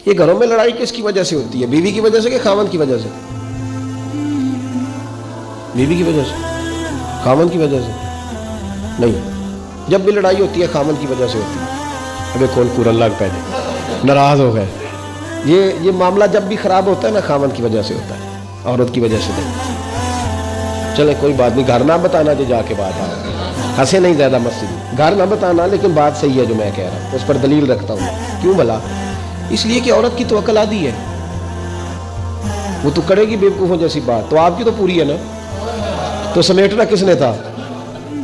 یہ گھروں میں لڑائی کس کی وجہ سے ہوتی ہے؟ بیوی کی وجہ سے کہ خاوند کی وجہ سے؟ بیوی کی وجہ سے، خاوند کی وجہ سے نہیں۔ جب بھی لڑائی ہوتی ہے خاوند کی وجہ سے ہوتی ہے۔ ابھی کھول پورا اللہ پہلے ناراض ہو گئے۔ یہ معاملہ جب بھی خراب ہوتا ہے نا خاوند کی وجہ سے ہوتا ہے، عورت کی وجہ سے نہیں۔ چلے کوئی بات نہیں، گھر نہ بتانا جو جا کے بات آ ہنسے نہیں زیادہ مسجد، گھر نہ بتانا، لیکن بات صحیح ہے جو میں کہہ رہا ہوں، اس پر دلیل رکھتا ہوں۔ کیوں بھلا؟ اس لیے کہ عورت کی تو عقل آدھی ہے، وہ تو کرے گی بیوقوفوں جیسی بات، تو آپ کی تو پوری ہے نا۔ تو سمیٹنا کس نے تھا؟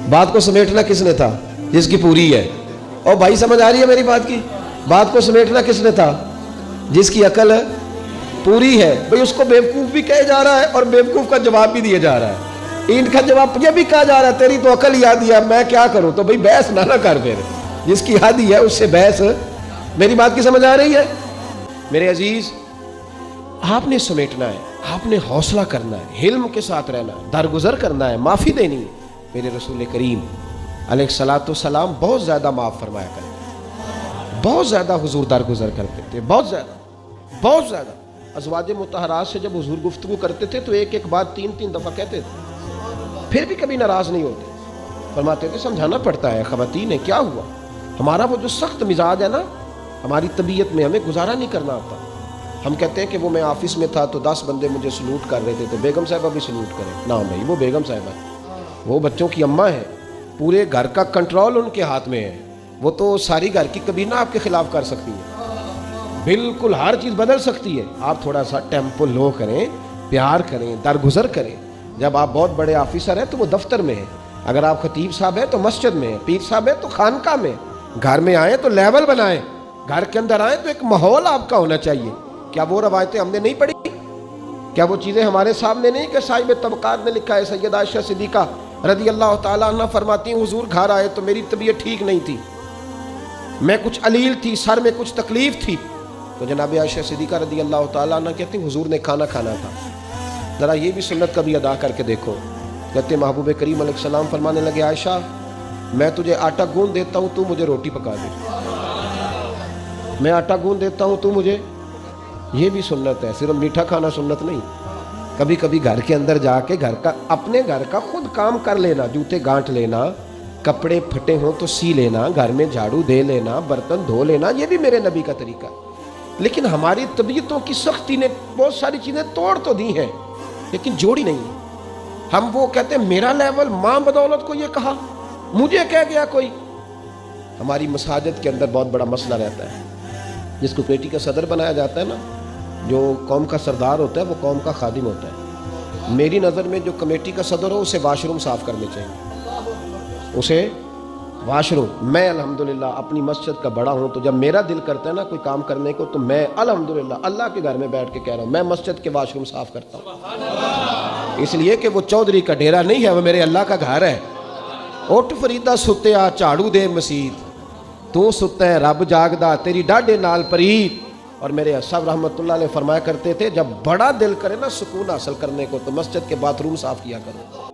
بات کو سمیٹنا کس نے تھا؟ جس کی پوری ہے۔ اور بھائی سمجھ آ رہی ہے میری بات کی؟ بات کو سمیٹنا کس نے تھا؟ جس کی عقل پوری ہے۔ بھئی اس کو بیوقوف بھی کہا جا رہا ہے اور بیوقوف کا جواب بھی دیا جا رہا ہے۔ اینٹ کا جواب یہ بھی کہا جا رہا ہے تیری تو عقل ہی آدھی ہے، میں کیا کروں؟ تو بھئی بحث نہ کر، پھر جس کی آدھی ہے اس سے بحث۔ میری بات کی سمجھ آ رہی ہے میرے عزیز؟ آپ نے سمیٹنا ہے، آپ نے حوصلہ کرنا ہے، حلم کے ساتھ رہنا ہے، درگزر کرنا ہے، معافی دینی ہے۔ میرے رسول کریم علیہ الصلوۃ والسلام بہت زیادہ معاف فرمایا کرتے، بہت زیادہ حضور درگزر کرتے تھے، بہت زیادہ۔ ازواج مطہرات سے جب حضور گفتگو کرتے تھے تو ایک بات 3 دفعہ کہتے تھے، پھر بھی کبھی ناراض نہیں ہوتے۔ فرماتے تھے سمجھانا پڑتا ہے خواتین، کیا ہوا؟ ہمارا وہ جو سخت مزاج ہے نا، ہماری طبیعت میں ہمیں گزارا نہیں کرنا آتا۔ ہم کہتے ہیں کہ وہ میں آفس میں تھا تو 10 بندے مجھے سلوٹ کر رہے تھے تو بیگم صاحبہ بھی سلوٹ کریں۔ نہ بھائی، وہ بیگم صاحبہ وہ بچوں کی اماں ہے، پورے گھر کا کنٹرول ان کے ہاتھ میں ہے، وہ تو ساری گھر کی کبینہ آپ کے خلاف کر سکتی ہے، بالکل ہر چیز بدل سکتی ہے۔ آپ تھوڑا سا ٹیمپو لو کریں، پیار کریں، درگزر کریں۔ جب آپ بہت بڑے آفیسر ہیں تو وہ دفتر میں ہیں، اگر آپ خطیب صاحب ہیں تو مسجد میں ہیں، پیر صاحب ہیں تو خانقاہ میں۔ گھر میں آئیں تو لیول بنائیں، گھر کے اندر آئیں تو ایک ماحول آپ کا ہونا چاہیے۔ کیا وہ روایتیں ہم نے نہیں پڑھی؟ کیا وہ چیزیں ہمارے سامنے نہیں کہ صاحب طبقات نے لکھا ہے؟ سیدہ عائشہ صدیقہ رضی اللہ تعالیٰ عنہ فرماتی ہیں حضور گھر آئے تو میری طبیعت ٹھیک نہیں تھی، میں کچھ علیل تھی، سر میں کچھ تکلیف تھی، تو جناب عائشہ صدیقہ رضی اللہ تعالیٰ عنہ کہتی ہیں حضور نے کھانا کھانا تھا، ذرا یہ بھی سنت کبھی ادا کر کے دیکھو۔ کہتے محبوب کریم علیہ السلام فرمانے لگے عائشہ میں تجھے آٹا گوندھ دیتا ہوں، تو مجھے روٹی پکا دے۔ میں آٹا گوندھ دیتا ہوں، تو مجھے، یہ بھی سنت ہے، صرف میٹھا کھانا سنت نہیں۔ کبھی کبھی گھر کے اندر جا کے اپنے گھر کا خود کام کر لینا، جوتے گانٹ لینا، کپڑے پھٹے ہوں تو سی لینا، گھر میں جھاڑو دے لینا، برتن دھو لینا، یہ بھی میرے نبی کا طریقہ ہے۔ لیکن ہماری طبیعتوں کی سختی نے بہت ساری چیزیں توڑ تو دی ہیں لیکن جوڑی نہیں ہے۔ ہم وہ کہتے ہیں میرا لیول، ماں بدولت کو یہ کہا، مجھے کہہ گیا کوئی۔ ہماری مساجد کے اندر بہت بڑا مسئلہ رہتا ہے، جس کو کمیٹی کا صدر بنایا جاتا ہے نا، جو قوم کا سردار ہوتا ہے وہ قوم کا خادم ہوتا ہے۔ میری نظر میں جو کمیٹی کا صدر ہو اسے واش روم صاف کرنے چاہیے، اسے واش روم۔ میں الحمدللہ اپنی مسجد کا بڑا ہوں، تو جب میرا دل کرتا ہے نا کوئی کام کرنے کو، تو میں الحمدللہ اللہ کے گھر میں بیٹھ کے کہہ رہا ہوں میں مسجد کے واش روم صاف کرتا ہوں، اس لیے کہ وہ چودھری کا ڈیرا نہیں ہے، وہ میرے اللہ کا گھر ہے۔ اٹھ فریدا ستیا جھاڑو دے مسیت، تو ستا ہے رب جاگدا تیری ڈاڈے نال پریت۔ اور میرے صاحب رحمۃ اللہ علیہ فرمایا کرتے تھے جب بڑا دل کرے نا سکون حاصل کرنے کو تو مسجد کے باتھ روم صاف کیا کرو۔